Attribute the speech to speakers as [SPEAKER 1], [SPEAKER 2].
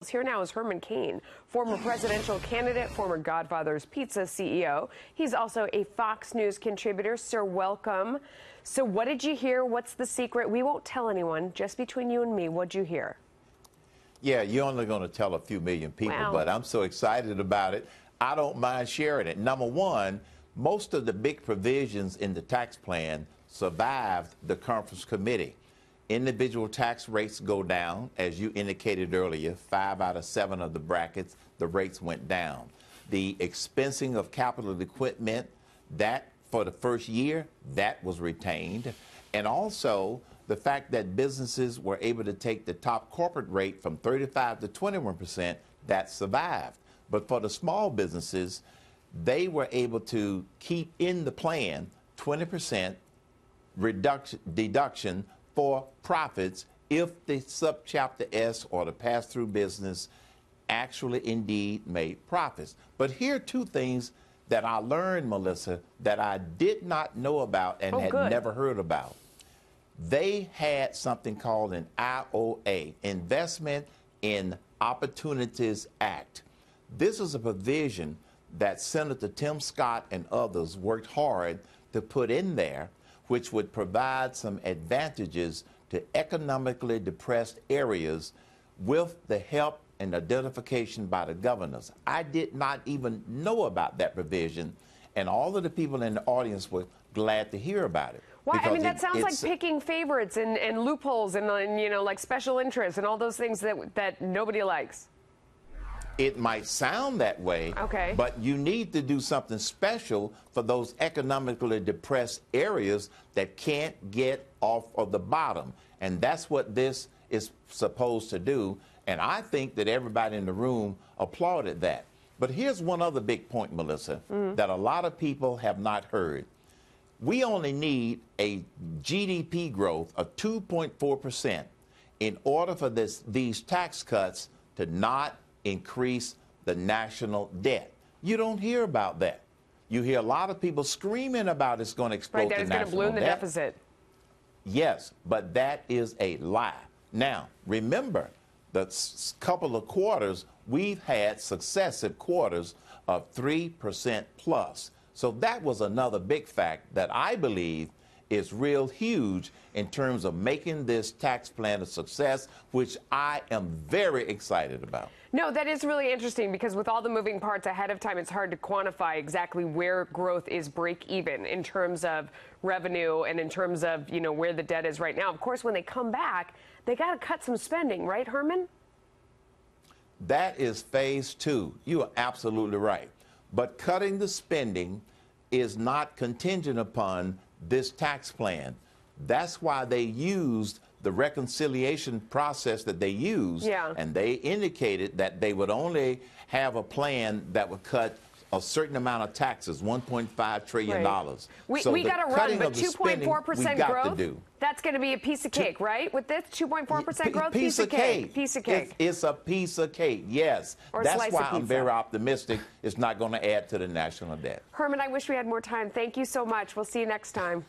[SPEAKER 1] Here now is Herman Cain, former presidential candidate, former Godfather's Pizza CEO. He's also a Fox News contributor. Sir, welcome. So what did you hear? What's the secret? We won't tell anyone, just between you and me. What'd you hear?
[SPEAKER 2] Yeah, you're only going to tell a few million people,
[SPEAKER 1] Wow.
[SPEAKER 2] But I'm so excited about it. I don't mind sharing it. Number one, most of the big provisions in the tax plan survived the conference committee. Individual tax rates go down, as you indicated earlier. 5 out of 7 of the brackets, the rates went down. The expensing of capital equipment, that for the first year, that was retained. And also the fact that businesses were able to take the top corporate rate from 35 to 21%, that survived. But for the small businesses, they were able to keep in the plan 20% deduction for profits if the subchapter S or the pass-through business actually indeed made profits. But here are two things that I learned, Melissa, that I did not know about and had never heard about. They had something called an IOA, Investment in Opportunities Act. This is a provision that Senator Tim Scott and others worked hard to put in there, which would provide some advantages to economically depressed areas with the help and identification by the governors. I did not even know about that provision, and all of the people in the audience were glad to hear about it.
[SPEAKER 1] Why? I mean, that sounds like picking favorites and loopholes and you know, like special interests and all those things that nobody likes.
[SPEAKER 2] It might sound that way,
[SPEAKER 1] okay,
[SPEAKER 2] but you need to do something special for those economically depressed areas that can't get off of the bottom. And that's what this is supposed to do. And I think that everybody in the room applauded that. But here's one other big point, Melissa, that a lot of people have not heard. We only need a GDP growth of 2.4% in order for these tax cuts to not increase the national debt. You don't hear about that. You hear a lot of people screaming about it's going to explode the national debt. Right, that it's going to balloon the
[SPEAKER 1] deficit.
[SPEAKER 2] Yes, but that is a lie. Now, remember, the couple of quarters, we've had successive quarters of 3% plus. So that was another big fact that I believe is real huge in terms of making this tax plan a success, which I am very excited about.
[SPEAKER 1] No, that is really interesting because with all the moving parts ahead of time, it's hard to quantify exactly where growth is break even in terms of revenue and in terms of, you know, where the debt is right now. Of course, when they come back, they got to cut some spending, right, Herman?
[SPEAKER 2] That is phase 2. You are absolutely right. But cutting the spending is not contingent upon this tax plan. That's why they used the reconciliation process that they used, and they indicated that they would only have a plan that would cut a certain amount of taxes, $1.5 trillion.
[SPEAKER 1] Right. We got to run, but 2.4% growth, that's going to be a piece of cake, right? With this 2.4% growth, piece of cake. Piece of cake.
[SPEAKER 2] It's a piece of cake, yes. That's why I'm very optimistic it's not going to add to the national debt.
[SPEAKER 1] Herman, I wish we had more time. Thank you so much. We'll see you next time.